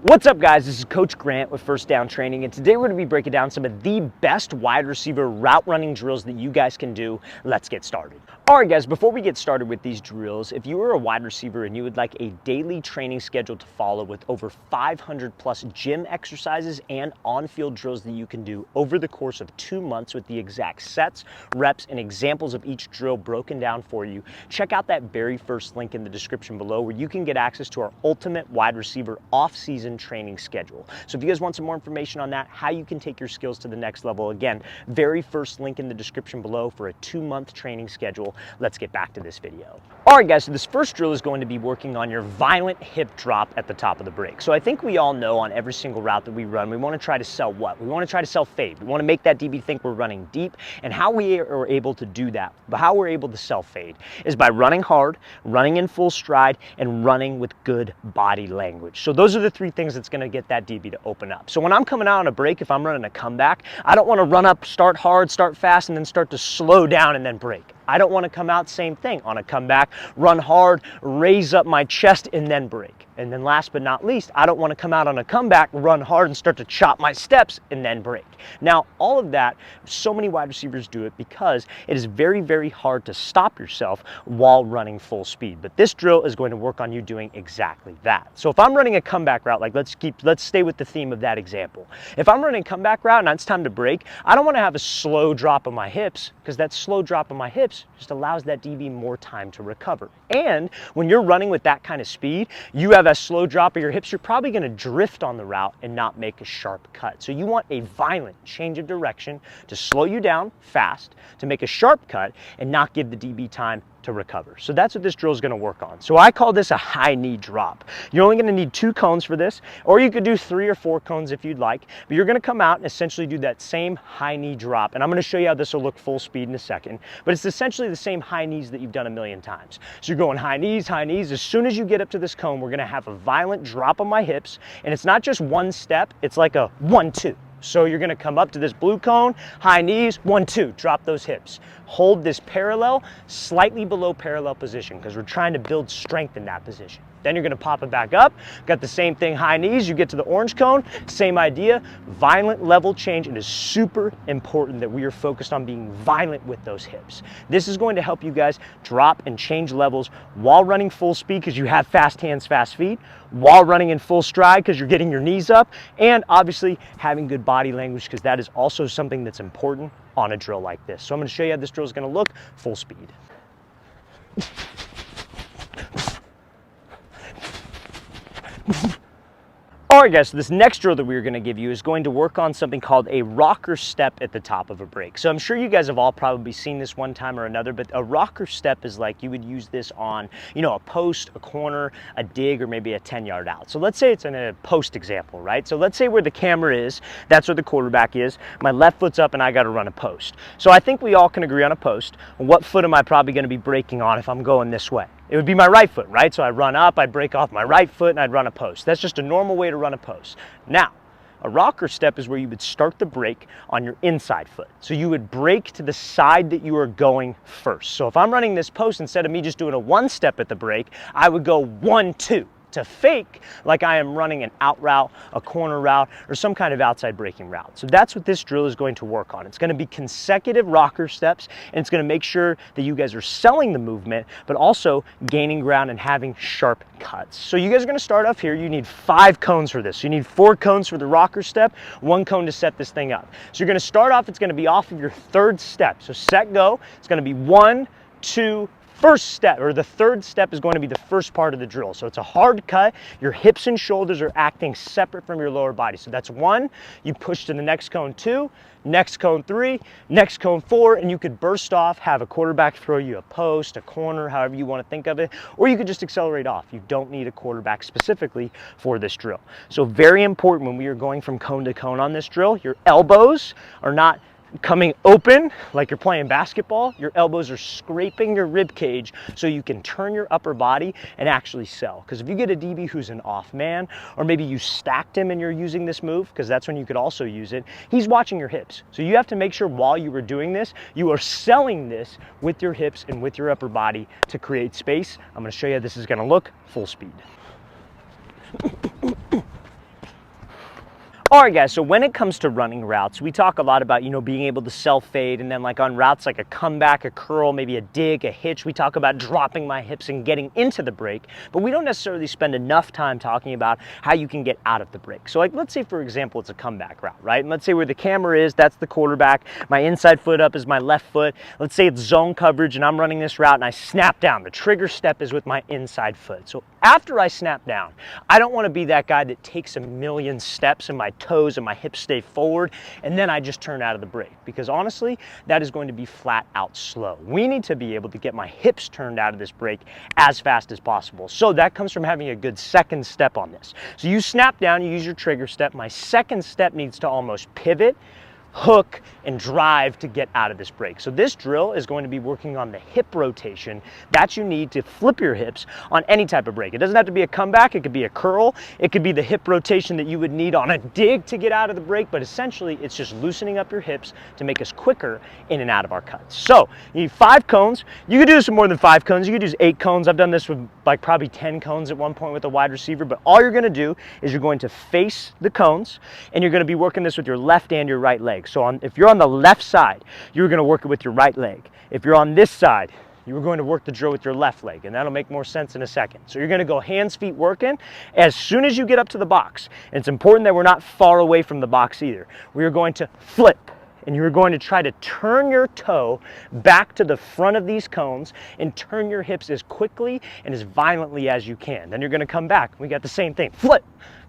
What's up, guys? This is Coach Grant with First Down Training, and today we're going to be breaking down some of the best wide receiver route running drills that you guys can do. Let's get started. All right, guys, before we get started with these drills, if you are a wide receiver and you would like a daily training schedule to follow with over 500 plus gym exercises and on-field drills that you can do over the course of 2 months with the exact sets, reps, and examples of each drill broken down for you, check out that very first link in the description below where you can get access to our ultimate wide receiver off-season training schedule. So if you guys want some more information on that, how you can take your skills to the next level, again, very first link in the description below for a 2-month training schedule. Let's get back to this video. All right, guys, so this first drill is going to be working on your violent hip drop at the top of the break. So I think we all know on every single route that we run, we want to try to sell what? We want to try to sell fade. We want to make that DB think we're running deep, and how we are able to do that, but how we're able to sell fade is by running hard, running in full stride, and running with good body language. So those are the 3 things that's going to get that DB to open up. So when I'm coming out on a break, if I'm running a comeback, I don't want to run up, start hard, start fast, and then start to slow down and then break. I don't want to come out same thing on a comeback, run hard, raise up my chest, and then break. And then last but not least, I don't want to come out on a comeback, run hard, and start to chop my steps and then break. Now, all of that, so many wide receivers do it because it is very, very hard to stop yourself while running full speed. But this drill is going to work on you doing exactly that. So if I'm running a comeback route, like let's stay with the theme of that example. If I'm running a comeback route and it's time to break, I don't want to have a slow drop of my hips, because that slow drop of my hips just allows that DB more time to recover. And when you're running with that kind of speed, you have a slow drop of your hips, you're probably going to drift on the route and not make a sharp cut. So you want a violent change of direction to slow you down fast, to make a sharp cut and not give the DB time to recover. So that's what this drill is going to work on. So I call this a high knee drop. You're only going to need 2 cones for this, or you could do 3 or 4 cones if you'd like, but you're going to come out and essentially do that same high knee drop. And I'm going to show you how this will look full speed in a second, but it's essentially the same high knees that you've done a million times. So you're going high knees, high knees. As soon as you get up to this cone, we're going to have a violent drop on my hips, and it's not just one step, it's like a 1-2. So you're going to come up to this blue cone, high knees, 1-2, drop those hips. Hold this parallel, slightly below parallel position, because we're trying to build strength in that position. Then you're going to pop it back up, got the same thing, high knees, you get to the orange cone, same idea, violent level change. It is super important that we are focused on being violent with those hips. This is going to help you guys drop and change levels while running full speed, because you have fast hands, fast feet, while running in full stride because you're getting your knees up, and obviously having good body language, because that is also something that's important on a drill like this. So I'm going to show you how this drill is going to look full speed. All right, guys, so this next drill that we're going to give you is going to work on something called a rocker step at the top of a break. So I'm sure you guys have all probably seen this one time or another, but a rocker step is like you would use this on, a post, a corner, a dig, or maybe a 10-yard out. So let's say it's in a post example, right? So let's say where the camera is, that's where the quarterback is. My left foot's up and I got to run a post. So I think we all can agree on a post. What foot am I probably going to be breaking on if I'm going this way? It would be my right foot, right? So I run up, I break off my right foot, and I'd run a post. That's just a normal way to run a post. Now, a rocker step is where you would start the break on your inside foot. So you would break to the side that you are going first. So if I'm running this post, instead of me just doing a 1-step at the break, I would go 1-2. To fake like I am running an out route, a corner route, or some kind of outside breaking route. So that's what this drill is going to work on. It's going to be consecutive rocker steps, and it's going to make sure that you guys are selling the movement, but also gaining ground and having sharp cuts. So you guys are going to start off here. You need 5 cones for this. So you need 4 cones for the rocker step, 1 cone to set this thing up. So you're going to start off, it's going to be off of your 3rd step. So set, go. It's going to be 1, 2, first step, or the 3rd step is going to be the first part of the drill. So it's a hard cut. Your hips and shoulders are acting separate from your lower body. So that's 1, you push to the next cone 2, next cone 3, next cone 4, and you could burst off, have a quarterback throw you a post, a corner, however you want to think of it, or you could just accelerate off. You don't need a quarterback specifically for this drill. So very important when we are going from cone to cone on this drill, your elbows are not coming open like you're playing basketball. Your elbows are scraping your rib cage so you can turn your upper body and actually sell. Because if you get a DB who's an off man, or maybe you stacked him and you're using this move, because that's when you could also use it, he's watching your hips. So you have to make sure while you are doing this, you are selling this with your hips and with your upper body to create space. I'm going to show you how this is going to look full speed. All right, guys, so when it comes to running routes, we talk a lot about, being able to self-fade, and then like on routes like a comeback, a curl, maybe a dig, a hitch, we talk about dropping my hips and getting into the break, but we don't necessarily spend enough time talking about how you can get out of the break. So like, let's say, for example, it's a comeback route, right? And let's say where the camera is, that's the quarterback, my inside foot up is my left foot. Let's say it's zone coverage and I'm running this route and I snap down. The trigger step is with my inside foot. So after I snap down, I don't want to be that guy that takes a million steps and my toes and my hips stay forward and then I just turn out of the break, because honestly, that is going to be flat out slow. We need to be able to get my hips turned out of this break as fast as possible. So that comes from having a good second step on this. So you snap down, you use your trigger step. My second step needs to almost pivot, hook, and drive to get out of this break. So this drill is going to be working on the hip rotation that you need to flip your hips on any type of break. It doesn't have to be a comeback, it could be a curl, it could be the hip rotation that you would need on a dig to get out of the break, but essentially it's just loosening up your hips to make us quicker in and out of our cuts. So you need 5 cones. You could do this with more than 5 cones, you could use 8 cones. I've done this with like probably 10 cones at one point with a wide receiver, but all you're gonna do is you're going to face the cones and you're gonna be working this with your left and your right leg. So if you're on the left side, you're going to work it with your right leg. If you're on this side, you're going to work the drill with your left leg, and that'll make more sense in a second. So you're going to go hands, feet working as soon as you get up to the box. And it's important that we're not far away from the box either. We are going to flip, and you're going to try to turn your toe back to the front of these cones and turn your hips as quickly and as violently as you can. Then you're going to come back. We got the same thing. Flip.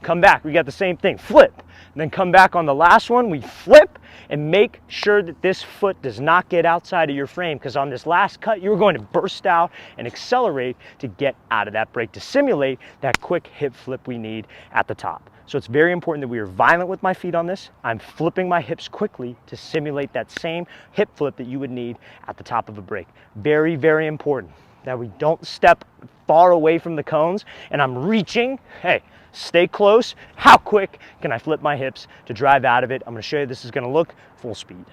Come back. We got the same thing. Flip. And then come back on the last one. We flip and make sure that this foot does not get outside of your frame, because on this last cut, you're going to burst out and accelerate to get out of that break to simulate that quick hip flip we need at the top. So it's very important that we are violent with my feet on this. I'm flipping my hips quickly to simulate that same hip flip that you would need at the top of a break. Very, very important that we don't step far away from the cones and I'm reaching. Hey, stay close. How quick can I flip my hips to drive out of it? I'm going to show you this is going to look full speed.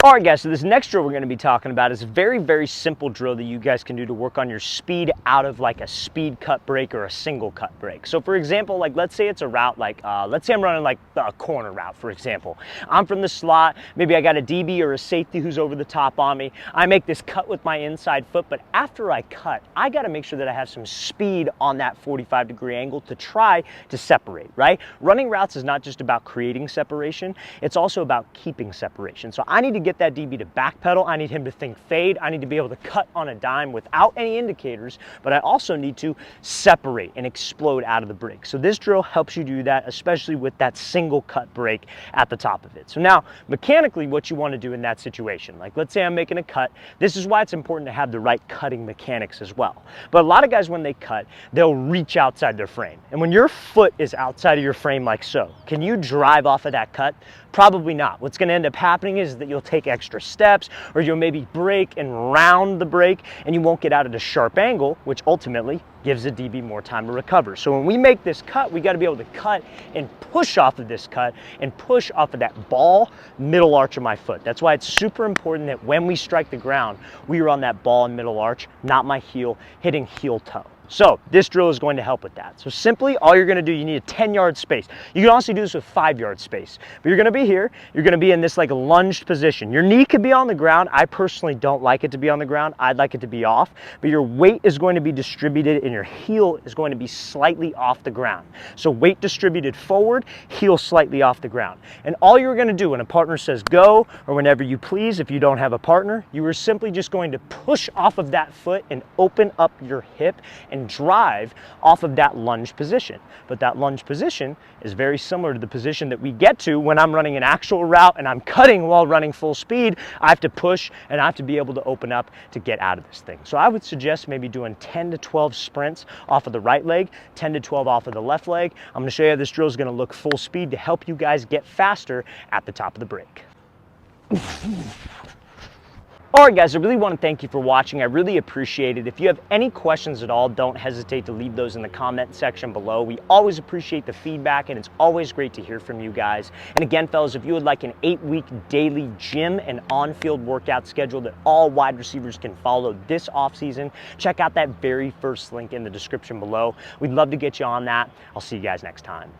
All right, guys, so this next drill we're going to be talking about is a very, very simple drill that you guys can do to work on your speed out of like a speed cut break or a single cut break. So for example, like let's say it's a route like, let's say I'm running like a corner route, for example. I'm from the slot, maybe I got a DB or a safety who's over the top on me. I make this cut with my inside foot, but after I cut, I got to make sure that I have some speed on that 45-degree angle to try to separate, right? Running routes is not just about creating separation, it's also about keeping separation. So I need to get that DB to backpedal. I need him to think fade. I need to be able to cut on a dime without any indicators, but I also need to separate and explode out of the break. So this drill helps you do that, especially with that single cut break at the top of it. So now, mechanically, what you want to do in that situation, like let's say I'm making a cut, this is why it's important to have the right cutting mechanics as well. But a lot of guys, when they cut, they'll reach outside their frame. And when your foot is outside of your frame like so, can you drive off of that cut? Probably not. What's going to end up happening is that you'll take extra steps, or you'll maybe break and round the break, and you won't get out at a sharp angle, which ultimately gives the DB more time to recover. So when we make this cut, we got to be able to cut and push off of this cut and push off of that ball middle arch of my foot. That's why it's super important that when we strike the ground, we are on that ball and middle arch, not my heel hitting heel toe. So this drill is going to help with that. So simply, all you're going to do, you need a 10-yard space. You can also do this with 5-yard space. But you're going to be here. You're going to be in this like lunged position. Your knee could be on the ground. I personally don't like it to be on the ground. I'd like it to be off. But your weight is going to be distributed and your heel is going to be slightly off the ground. So weight distributed forward, heel slightly off the ground. And all you're going to do when a partner says go, or whenever you please, if you don't have a partner, you are simply just going to push off of that foot and open up your hip and drive off of that lunge position. But that lunge position is very similar to the position that we get to when I'm running an actual route and I'm cutting while running full speed. I have to push and I have to be able to open up to get out of this thing. So I would suggest maybe doing 10 to 12 sprints off of the right leg, 10 to 12 off of the left leg. I'm going to show you how this drill is going to look full speed to help you guys get faster at the top of the break. All right, guys, I really want to thank you for watching. I really appreciate it. If you have any questions at all, don't hesitate to leave those in the comment section below. We always appreciate the feedback, and it's always great to hear from you guys. And again, fellas, if you would like an 8-week daily gym and on-field workout schedule that all wide receivers can follow this offseason, check out that very first link in the description below. We'd love to get you on that. I'll see you guys next time.